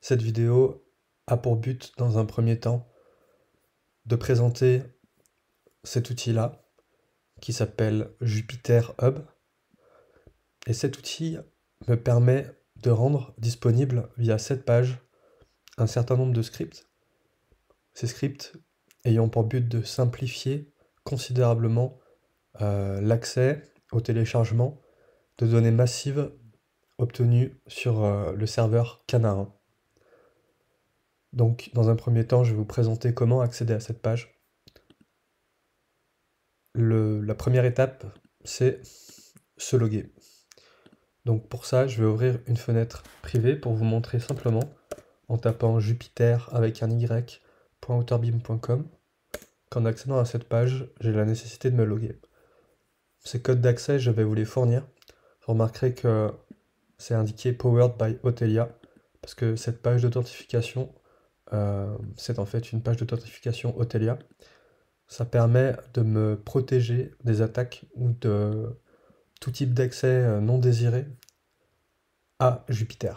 Cette vidéo a pour but, dans un premier temps, de présenter cet outil-là, qui s'appelle Jupyter Hub. Et cet outil me permet de rendre disponible via cette page un certain nombre de scripts. Ces scripts ayant pour but de simplifier considérablement l'accès au téléchargement de données massives obtenues sur le serveur Canarin. Donc, dans un premier temps, je vais vous présenter comment accéder à cette page. La première étape, c'est se loguer. Donc pour ça, je vais ouvrir une fenêtre privée pour vous montrer simplement, en tapant Jupyter avec un y.outerbeam.com, qu'en accédant à cette page, j'ai la nécessité de me loguer. Ces codes d'accès, je vais vous les fournir. Vous remarquerez que c'est indiqué Powered by Autelia, parce que cette page d'authentification, c'est en fait une page d'authentification Autelia. Ça permet de me protéger des attaques ou de tout type d'accès non désiré à Jupyter.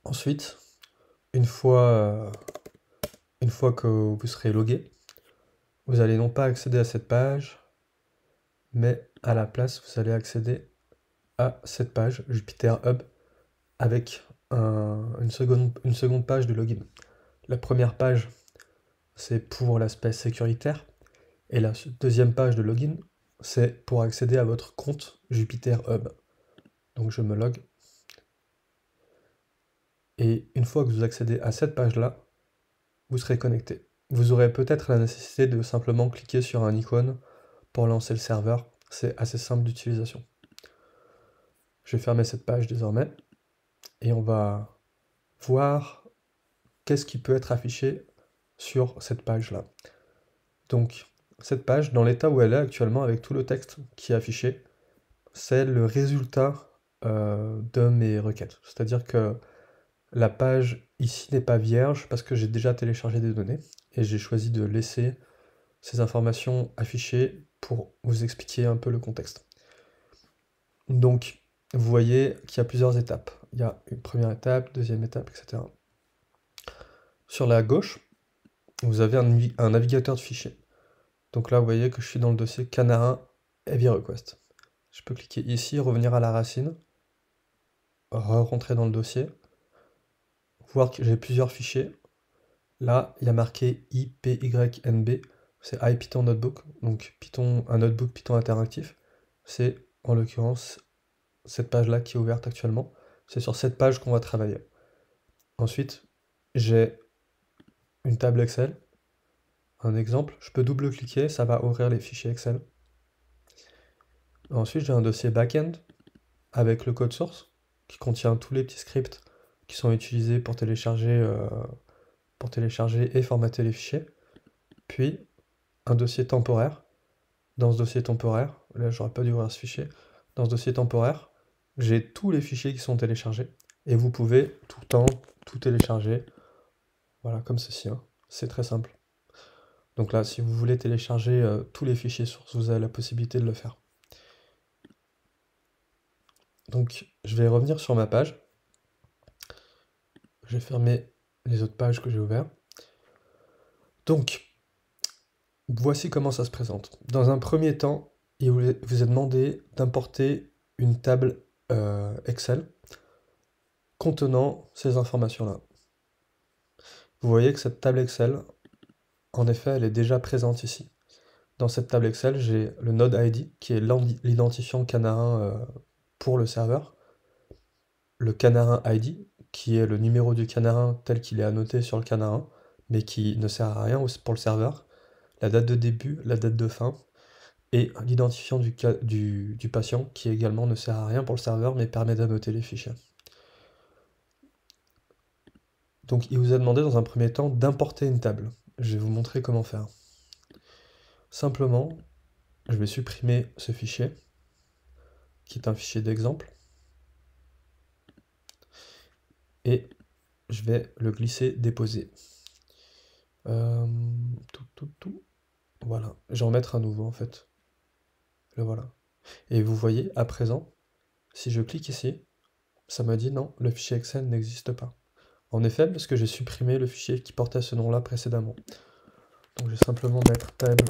Ensuite, une fois que vous serez logué, vous allez non pas accéder à cette page, mais à la place, vous allez accéder à cette page Jupyter Hub avec une seconde page de login. La première page, c'est pour l'aspect sécuritaire, et la deuxième page de login, c'est pour accéder à votre compte Jupyter Hub. Donc je me log. Et une fois que vous accédez à cette page-là, vous serez connecté. Vous aurez peut-être la nécessité de simplement cliquer sur un icône pour lancer le serveur. C'est assez simple d'utilisation. Je vais fermer cette page désormais et on va voir qu'est-ce qui peut être affiché sur cette page-là. Donc, cette page, dans l'état où elle est actuellement, avec tout le texte qui est affiché, c'est le résultat de mes requêtes. C'est-à-dire que la page ici n'est pas vierge parce que j'ai déjà téléchargé des données et j'ai choisi de laisser ces informations affichées pour vous expliquer un peu le contexte. Donc, vous voyez qu'il y a plusieurs étapes. Il y a une première étape, deuxième étape, etc. Sur la gauche, vous avez un navigateur de fichiers. Donc là, vous voyez que je suis dans le dossier Canarin Heavy Request. Je peux cliquer ici, revenir à la racine, rentrer dans le dossier, voir que j'ai plusieurs fichiers. Là, il y a marqué IPYNB, c'est IPython Notebook, donc Python, un notebook Python interactif. C'est en l'occurrence cette page-là qui est ouverte actuellement. C'est sur cette page qu'on va travailler. Ensuite, j'ai une table Excel. Un exemple, je peux double-cliquer, ça va ouvrir les fichiers Excel. Ensuite, j'ai un dossier backend avec le code source qui contient tous les petits scripts qui sont utilisés pour télécharger et formater les fichiers. Puis, un dossier temporaire. Dans ce dossier temporaire, là, j'aurais pas dû ouvrir ce fichier. Dans ce dossier temporaire, j'ai tous les fichiers qui sont téléchargés. Et vous pouvez tout le temps tout télécharger. Voilà, comme ceci. Hein. C'est très simple. Donc là, si vous voulez télécharger tous les fichiers sources, vous avez la possibilité de le faire. Donc, je vais revenir sur ma page. Je vais fermer les autres pages que j'ai ouvertes. Donc, voici comment ça se présente. Dans un premier temps, il vous est demandé d'importer une table Excel contenant ces informations-là. Vous voyez que cette table Excel, en effet, elle est déjà présente ici. Dans cette table Excel, j'ai le node ID, qui est l'identifiant Canarin pour le serveur, le Canarin ID, qui est le numéro du Canarin tel qu'il est annoté sur le Canarin, mais qui ne sert à rien pour le serveur, la date de début, la date de fin, et l'identifiant du patient, qui également ne sert à rien pour le serveur, mais permet d'annoter les fichiers. Donc il vous a demandé dans un premier temps d'importer une table. Je vais vous montrer comment faire. Simplement, je vais supprimer ce fichier, qui est un fichier d'exemple, et je vais le glisser déposer. Voilà, je vais en mettre un nouveau en fait. Le voilà. Et vous voyez, à présent, si je clique ici, ça me dit non, le fichier Excel n'existe pas. En effet, parce que j'ai supprimé le fichier qui portait ce nom-là précédemment. Donc je vais simplement mettre table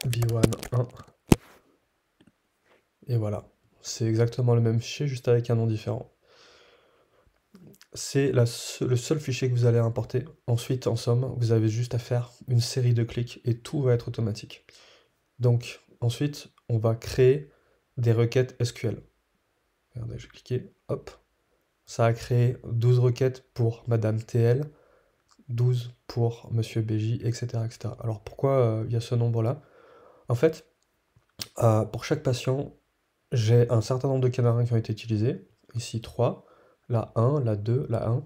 v1.1 et voilà. C'est exactement le même fichier, juste avec un nom différent. C'est le seul fichier que vous allez importer. Ensuite, en somme, vous avez juste à faire une série de clics et tout va être automatique. Donc, ensuite, on va créer des requêtes SQL. Regardez, je vais cliquer, hop. Ça a créé 12 requêtes pour Madame TL, 12 pour Monsieur BJ, etc., etc. Alors, pourquoi il y a ce nombre-là? En fait, pour chaque patient, j'ai un certain nombre de canards qui ont été utilisés. Ici, 3. Là, 1, là, 2, là, 1.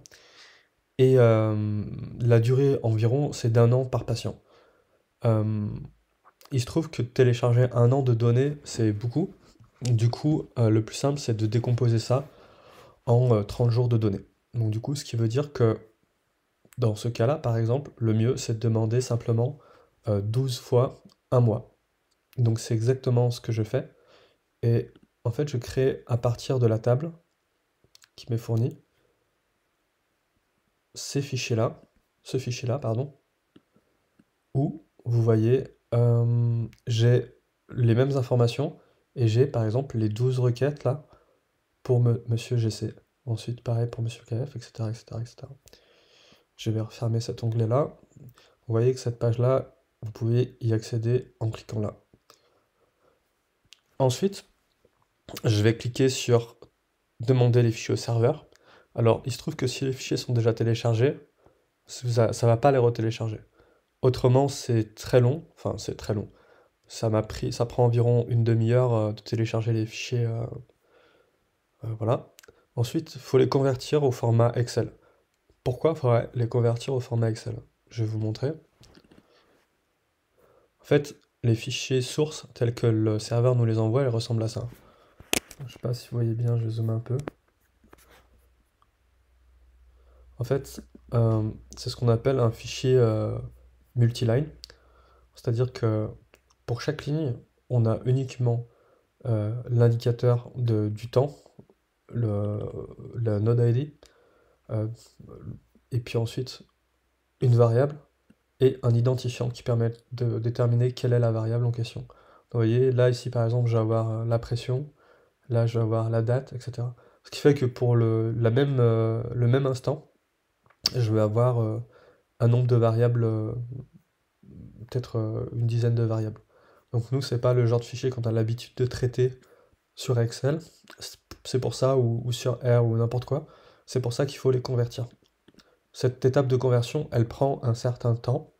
Et la durée environ, c'est d'1 an par patient. Il se trouve que télécharger 1 an de données, c'est beaucoup. Du coup, le plus simple, c'est de décomposer ça en 30 jours de données. Donc du coup, ce qui veut dire que dans ce cas-là, par exemple, le mieux, c'est de demander simplement 12 fois 1 mois. Donc c'est exactement ce que je fais. Et en fait, je crée à partir de la table qui m'est fournie ce fichier-là, pardon, où vous voyez, j'ai les mêmes informations et j'ai par exemple les 12 requêtes là pour Monsieur GC. Ensuite, pareil pour Monsieur KF, etc., etc., etc. Je vais refermer cet onglet-là. Vous voyez que cette page-là, vous pouvez y accéder en cliquant là. Ensuite, je vais cliquer sur demander les fichiers au serveur. Alors, il se trouve que si les fichiers sont déjà téléchargés, ça ne va pas les retélécharger. Autrement, c'est très long. Enfin, c'est très long. Ça prend environ une demi-heure de télécharger les fichiers. Voilà. Ensuite, il faut les convertir au format Excel. Pourquoi il faudrait les convertir au format Excel? Je vais vous montrer. En fait, les fichiers sources tels que le serveur nous les envoie, ils ressemblent à ça. Je sais pas si vous voyez bien, je zoome un peu. En fait, c'est ce qu'on appelle un fichier multiline. C'est-à-dire que pour chaque ligne, on a uniquement l'indicateur du temps, la node ID, euh, et puis ensuite une variable et un identifiant qui permet de déterminer quelle est la variable en question. Donc, vous voyez, là ici par exemple, je vais avoir la pression, là je vais avoir la date, etc. Ce qui fait que pour le même instant, je vais avoir un nombre de variables, peut-être une dizaine de variables. Donc nous, c'est pas le genre de fichier qu'on a l'habitude de traiter sur Excel. C'est pour ça, ou sur R ou n'importe quoi. C'est pour ça qu'il faut les convertir. Cette étape de conversion, elle prend un certain temps.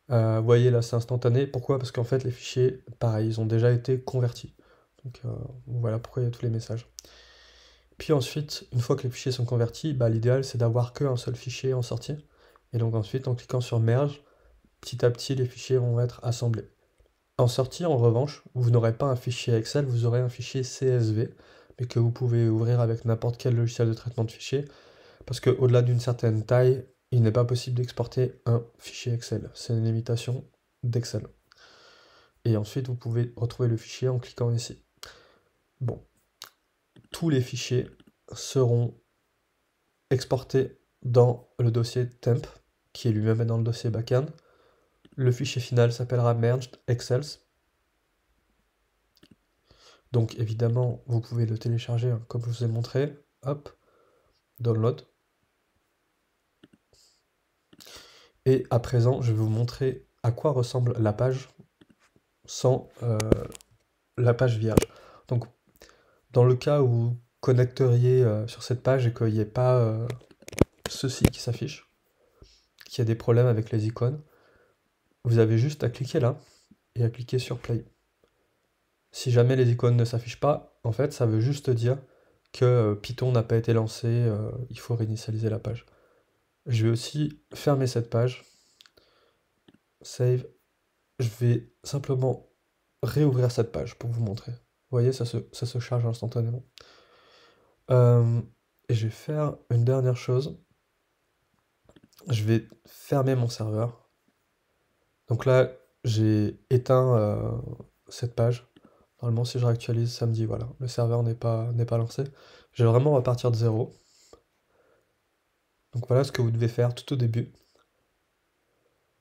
Vous voyez là, c'est instantané. Pourquoi? Parce qu'en fait, les fichiers, pareil, ils ont déjà été convertis. Donc voilà pourquoi il y a tous les messages. Puis ensuite, une fois que les fichiers sont convertis, bah, l'idéal c'est d'avoir qu'un seul fichier en sortie. Et donc ensuite, en cliquant sur Merge, petit à petit, les fichiers vont être assemblés. En sortie, en revanche, vous n'aurez pas un fichier Excel, vous aurez un fichier CSV, mais que vous pouvez ouvrir avec n'importe quel logiciel de traitement de fichiers, parce qu'au-delà d'une certaine taille, il n'est pas possible d'exporter un fichier Excel. C'est une limitation d'Excel. Et ensuite, vous pouvez retrouver le fichier en cliquant ici. Bon, tous les fichiers seront exportés dans le dossier temp, qui est lui-même dans le dossier backend. Le fichier final s'appellera merged excels. Donc évidemment, vous pouvez le télécharger hein, comme je vous ai montré. Hop, download. Et à présent, je vais vous montrer à quoi ressemble la page sans la page vierge. Donc, dans le cas où vous connecteriez sur cette page et qu'il n'y ait pas ceci qui s'affiche, qu'il y a des problèmes avec les icônes, vous avez juste à cliquer là et à cliquer sur Play. Si jamais les icônes ne s'affichent pas, en fait, ça veut juste dire que Python n'a pas été lancé, il faut réinitialiser la page. Je vais aussi fermer cette page, save, je vais simplement réouvrir cette page pour vous montrer. Vous voyez, ça se charge instantanément. Et je vais faire une dernière chose. Je vais fermer mon serveur. Donc là, j'ai éteint cette page. Normalement, si je réactualise, ça me dit voilà, le serveur n'est pas lancé. Je vais vraiment repartir de zéro. Donc voilà ce que vous devez faire tout au début.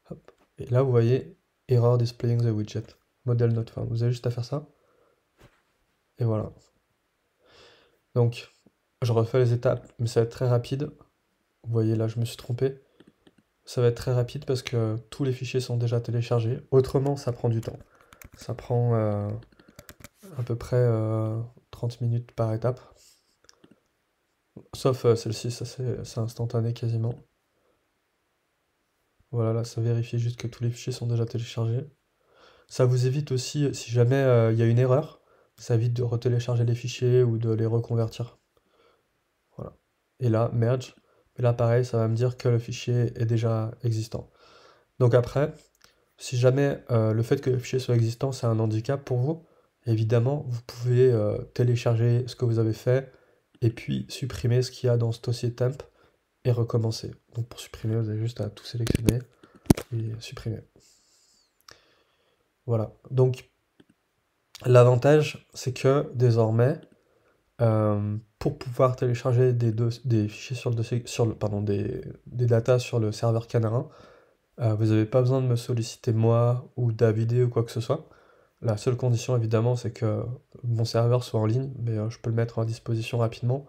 Hop. Et là, vous voyez Error displaying the widget. Model not found. Vous avez juste à faire ça. Et voilà. Donc, je refais les étapes, mais ça va être très rapide. Vous voyez là, je me suis trompé. Ça va être très rapide parce que tous les fichiers sont déjà téléchargés. Autrement, ça prend du temps. Ça prend à peu près 30 minutes par étape. Sauf celle-ci, ça c'est instantané quasiment. Voilà, là, ça vérifie juste que tous les fichiers sont déjà téléchargés. Ça vous évite aussi, si jamais il y a une erreur, ça évite de retélécharger les fichiers ou de les reconvertir. Voilà. Et là, merge. Et là, pareil, ça va me dire que le fichier est déjà existant. Donc après, si jamais le fait que le fichier soit existant, c'est un handicap pour vous, évidemment, vous pouvez télécharger ce que vous avez fait et puis supprimer ce qu'il y a dans ce dossier temp et recommencer. Donc pour supprimer, vous avez juste à tout sélectionner et supprimer. Voilà. Donc l'avantage, c'est que désormais, pour pouvoir télécharger des fichiers sur le dossier, pardon, des datas sur le serveur Canarin, vous n'avez pas besoin de me solliciter moi ou David ou quoi que ce soit. La seule condition évidemment c'est que mon serveur soit en ligne, mais je peux le mettre à disposition rapidement.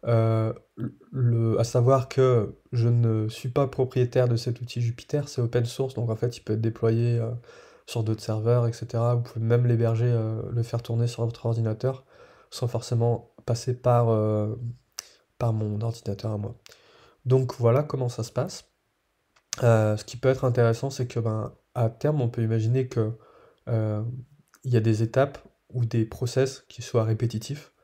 À savoir que je ne suis pas propriétaire de cet outil Jupyter, c'est open source, donc en fait il peut être déployé sur d'autres serveurs, etc. Vous pouvez même l'héberger, le faire tourner sur votre ordinateur, sans forcément passer par mon ordinateur à moi. Donc voilà comment ça se passe. Ce qui peut être intéressant, c'est que à terme, on peut imaginer que il y a des étapes ou des process qui soient répétitifs,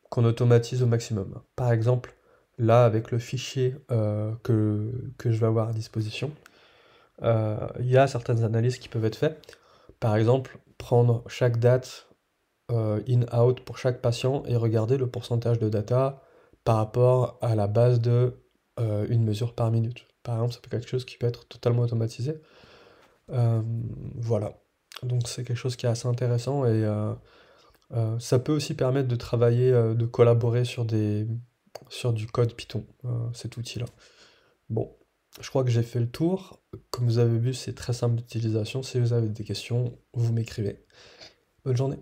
qu'on automatise au maximum. Par exemple, là, avec le fichier que je vais avoir à disposition, il y a certaines analyses qui peuvent être faites. Par exemple, prendre chaque date in-out pour chaque patient et regarder le pourcentage de data par rapport à la base de une mesure par minute. Par exemple, ça peut être quelque chose qui peut être totalement automatisé. Euh, voilà. Donc c'est quelque chose qui est assez intéressant et ça peut aussi permettre de travailler, de collaborer sur du code Python, cet outil-là. Bon, je crois que j'ai fait le tour. Comme vous avez vu, c'est très simple d'utilisation. Si vous avez des questions, vous m'écrivez. Bonne journée.